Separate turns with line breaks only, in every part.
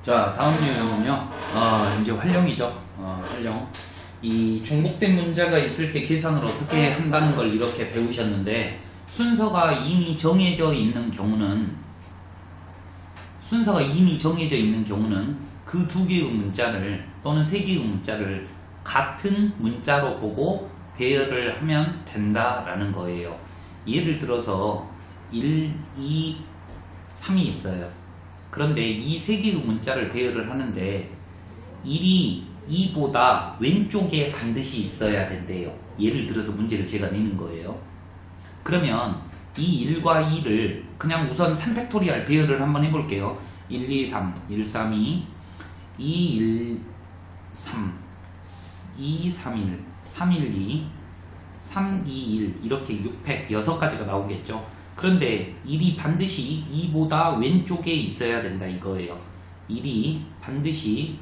자, 다음 유형은요. 이제 활용이죠. 활용. 이 중복된 문자가 있을 때 계산을 어떻게 한다는 걸 이렇게 배우셨는데, 순서가 이미 정해져 있는 경우는 그 두 개의 문자를 또는 세 개의 문자를 같은 문자로 보고 배열을 하면 된다라는 거예요. 예를 들어서 1, 2, 3이 있어요. 그런데 이 세 개의 문자를 배열을 하는데 1이 2보다 왼쪽에 반드시 있어야 된대요. 예를 들어서 문제를 제가 내는 거예요. 그러면 이 1과 2를 그냥 우선 3팩토리얼 배열을 한번 해볼게요. 1, 2, 3, 1, 3, 2, 2, 1, 3, 2, 3, 1, 3, 1, 2, 3, 2, 1 이렇게 6팩 6가지가 나오겠죠. 그런데 1이 반드시 2보다 왼쪽에 있어야 된다 이거예요. 1이 반드시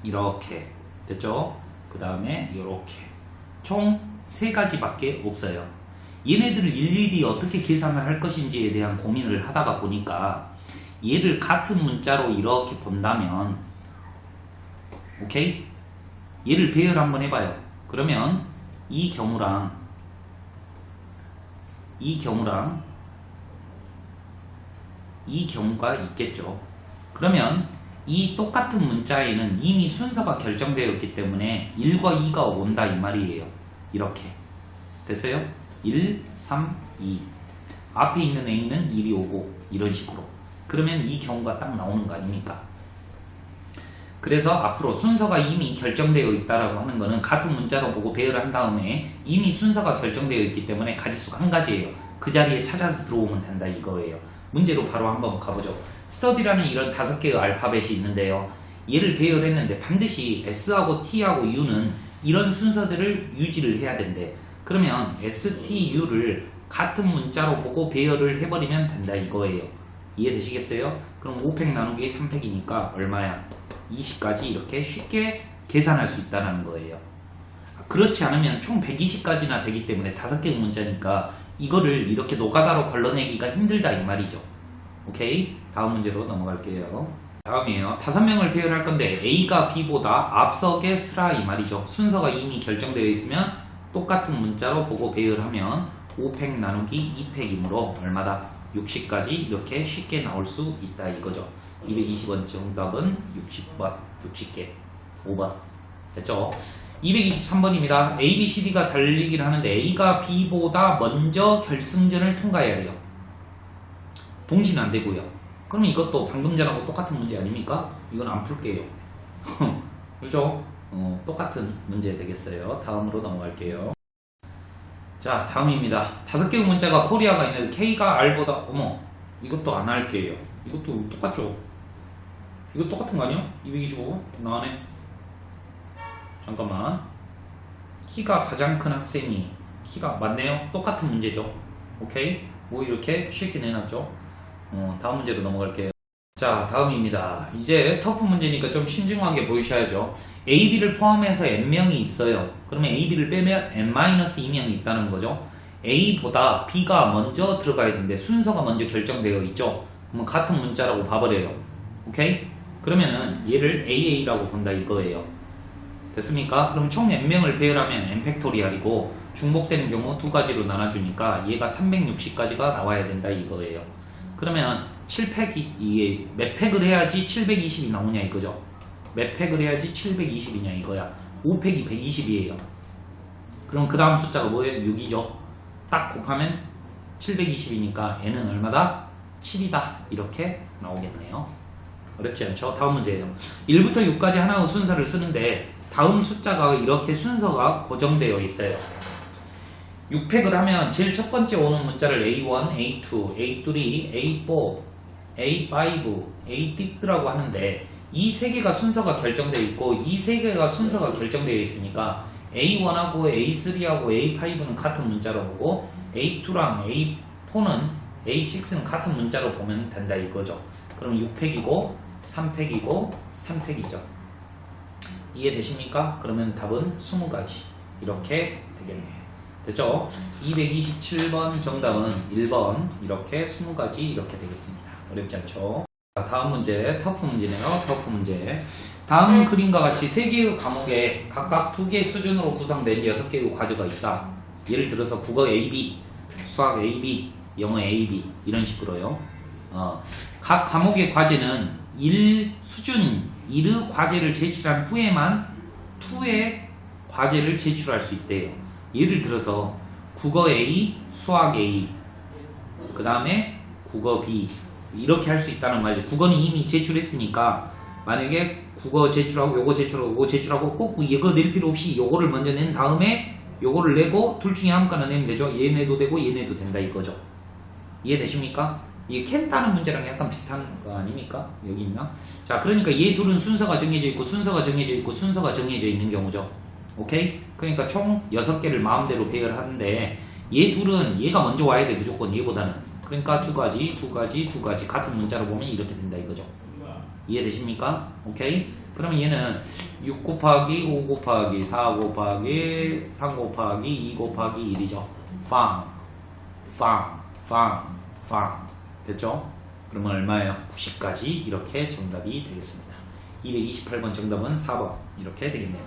이렇게 됐죠. 그 다음에 이렇게 총 3가지밖에 없어요. 얘네들을 일일이 어떻게 계산을 할 것인지에 대한 고민을 하다가 보니까 얘를 같은 문자로 이렇게 본다면 오케이? 얘를 배열 한번 해봐요. 그러면 이 경우랑 이 경우가 있겠죠. 그러면 이 똑같은 문자에는 이미 순서가 결정되어 있기 때문에 1과 2가 온다 이 말이에요. 이렇게 됐어요? 1, 3, 2 앞에 있는 A는 1이 오고 이런 식으로. 그러면 이 경우가 딱 나오는 거 아닙니까? 그래서 앞으로 순서가 이미 결정되어 있다라고 하는 거는 같은 문자로 보고 배열을 한 다음에 이미 순서가 결정되어 있기 때문에 가지수가 한 가지예요. 그 자리에 찾아서 들어오면 된다 이거예요. 문제로 바로 한번 가보죠. 스터디라는 이런 5개의 알파벳이 있는데요. 얘를 배열했는데 반드시 S하고 T하고 U는 이런 순서들을 유지를 해야 된대. 그러면 S, T, U를 같은 문자로 보고 배열을 해버리면 된다 이거예요. 이해되시겠어요? 그럼 5팩 나누기 3팩이니까 얼마야? 20까지 이렇게 쉽게 계산할 수 있다는 거예요. 그렇지 않으면 총 120까지나 되기 때문에 5개의 문자니까 이거를 이렇게 노가다로 걸러내기가 힘들다 이 말이죠. 오케이? 다음 문제로 넘어갈게요. 다음이에요. 5명을 배열할 건데 A가 B보다 앞서게 쓰라 이 말이죠. 순서가 이미 결정되어 있으면 똑같은 문자로 보고 배열하면 5팩 나누기 2팩이므로 얼마다? 60까지 이렇게 쉽게 나올 수 있다 이거죠. 220번 정답은 60번, 60개, 5번 됐죠? 223번입니다. A, B, C, D가 달리기를 하는데 A가 B보다 먼저 결승전을 통과해야 돼요. 동시는 안 되고요. 그러면 이것도 방금 전하고 똑같은 문제 아닙니까? 이건 안 풀게요. 그렇죠? 똑같은 문제 되겠어요. 다음으로 넘어갈게요. 자, 다음입니다. 5개의 문자가 코리아가 있는데 K가 R보다 어머 이것도 안 할게요. 이것도 똑같죠? 이거 똑같은 거 아니야? 225 나네. 잠깐만. 키가 가장 큰 학생이 키가 맞네요. 똑같은 문제죠. 오케이? 뭐 이렇게 쉽게 내놨죠. 다음 문제로 넘어갈게요. 자, 다음입니다. 이제 터프 문제니까 좀 신중하게 보이셔야죠. A, B를 포함해서 N명이 있어요. 그러면 A, B를 빼면 N-2명이 있다는 거죠. A보다 B가 먼저 들어가야 되는데 순서가 먼저 결정되어 있죠. 그러면 같은 문자라고 봐버려요. 오케이? 그러면은 얘를 AA라고 본다 이거예요. 됐습니까? 그럼 총 N명을 배열하면 N팩토리얼이고 중복되는 경우 2가지로 나눠주니까 얘가 360까지가 나와야 된다 이거예요. 그러면 7팩이 이게 몇 팩을 해야지 720이 나오냐 이거죠. 몇 팩을 해야지 720이냐 이거야. 5팩이 120이에요. 그럼 그 다음 숫자가 뭐예요? 6이죠. 딱 곱하면 720이니까 n은 얼마다? 7이다. 이렇게 나오겠네요. 어렵지 않죠? 다음 문제예요. 1부터 6까지 하나의 순서를 쓰는데 다음 숫자가 이렇게 순서가 고정되어 있어요. 6팩을 하면 제일 첫 번째 오는 문자를 A1, A2, A3, A4, A5, A6라고 하는데 이 세 개가 순서가 결정되어 있고 이 세 개가 순서가 결정되어 있으니까 A1하고 A3하고 A5는 같은 문자로 보고 A2랑 A4는 A6는 같은 문자로 보면 된다 이거죠. 그럼 6팩이고 3팩이고 3팩이죠. 이해되십니까? 그러면 답은 20가지 이렇게 되겠네요. 됐죠? 227번 정답은 1번 이렇게 20가지 이렇게 되겠습니다. 어렵지 않죠? 다음 문제, 터프 문제네요. 터프 문제. 다음 그림과 같이 3개의 과목에 각각 2개 수준으로 구성된 6개의 과제가 있다. 예를 들어서 국어 AB, 수학 AB, 영어 AB 이런 식으로요. 각 과목의 과제는 1수준 1의 과제를 제출한 후에만 2의 과제를 제출할 수 있대요. 예를 들어서 국어 A, 수학 A, 그 다음에 국어 B 이렇게 할 수 있다는 말이죠. 국어는 이미 제출했으니까 만약에 국어 제출하고 요거 제출하고 요거 제출하고 꼭 이거 낼 필요 없이 요거를 먼저 낸 다음에 요거를 내고 둘 중에 아무거나 내면 되죠. 얘 내도 되고 얘 내도 된다 이거죠. 이해되십니까? 이게 캔 따는 문제랑 약간 비슷한 거 아닙니까? 여기 있나? 자, 그러니까 얘 둘은 순서가 정해져 있고 순서가 정해져 있고 순서가 정해져 있는 경우죠. 오케이? 그러니까 총 6개를 마음대로 배열하는데 얘 둘은 얘가 먼저 와야 돼 무조건 얘보다는. 그러니까 두 가지 같은 문자로 보면 이렇게 된다 이거죠. 이해되십니까? 오케이? 그러면 얘는 6 곱하기 5 곱하기 4 곱하기 3 곱하기 2 곱하기 1이죠. 팡 됐죠? 그러면 얼마예요? 90까지 이렇게 정답이 되겠습니다. 228번 정답은 4번 이렇게 되겠네요.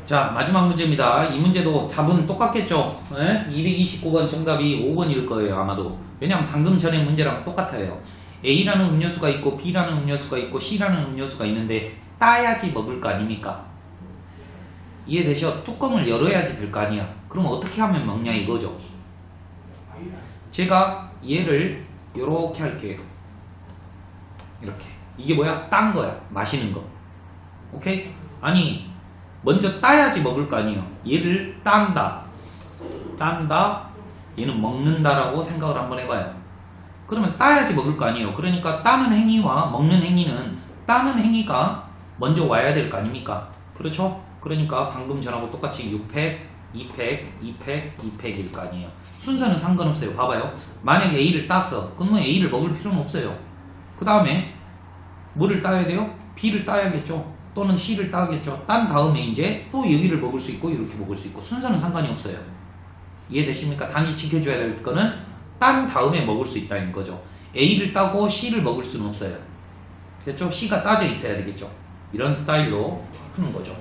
자, 마지막 문제입니다. 이 문제도 답은 똑같겠죠? 229번 정답이 5번일 거예요 아마도. 왜냐면 방금 전에 문제랑 똑같아요. A라는 음료수가 있고 B라는 음료수가 있고 C라는 음료수가 있는데 따야지 먹을 거 아닙니까? 이해되셔? 뚜껑을 열어야지 될 거 아니야. 그럼 어떻게 하면 먹냐 이거죠. 제가 얘를 요렇게 할게요. 이렇게. 이게 뭐야? 딴 거야. 마시는 거. 오케이? 아니 먼저 따야지 먹을 거 아니에요. 얘를 딴다. 얘는 먹는다라고 생각을 한번 해봐요. 그러면 따야지 먹을 거 아니에요. 그러니까 따는 행위와 먹는 행위는 따는 행위가 먼저 와야 될 거 아닙니까? 그렇죠? 그러니까 방금 전하고 똑같이 6팩, 2팩일 거 아니에요. 순서는 상관없어요. 봐봐요. 만약에 A를 땄어. 그러면 A를 먹을 필요는 없어요. 그 다음에 뭐를 따야 돼요? B를 따야겠죠. 또는 C를 따겠죠. 딴 다음에 이제 또 여기를 먹을 수 있고 이렇게 먹을 수 있고 순서는 상관이 없어요. 이해되십니까? 단지 지켜줘야 될 거는 딴 다음에 먹을 수 있다는 거죠. A를 따고 C를 먹을 수는 없어요. 됐죠? C가 따져 있어야 되겠죠. 이런 스타일로 푸는 거죠.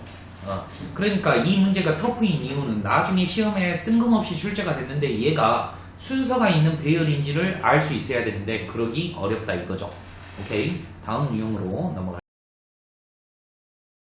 그러니까 이 문제가 터프인 이유는 나중에 시험에 뜬금없이 출제가 됐는데 얘가 순서가 있는 배열인지를 알 수 있어야 되는데 그러기 어렵다 이거죠. 오케이? 다음 유형으로 넘어갈게요.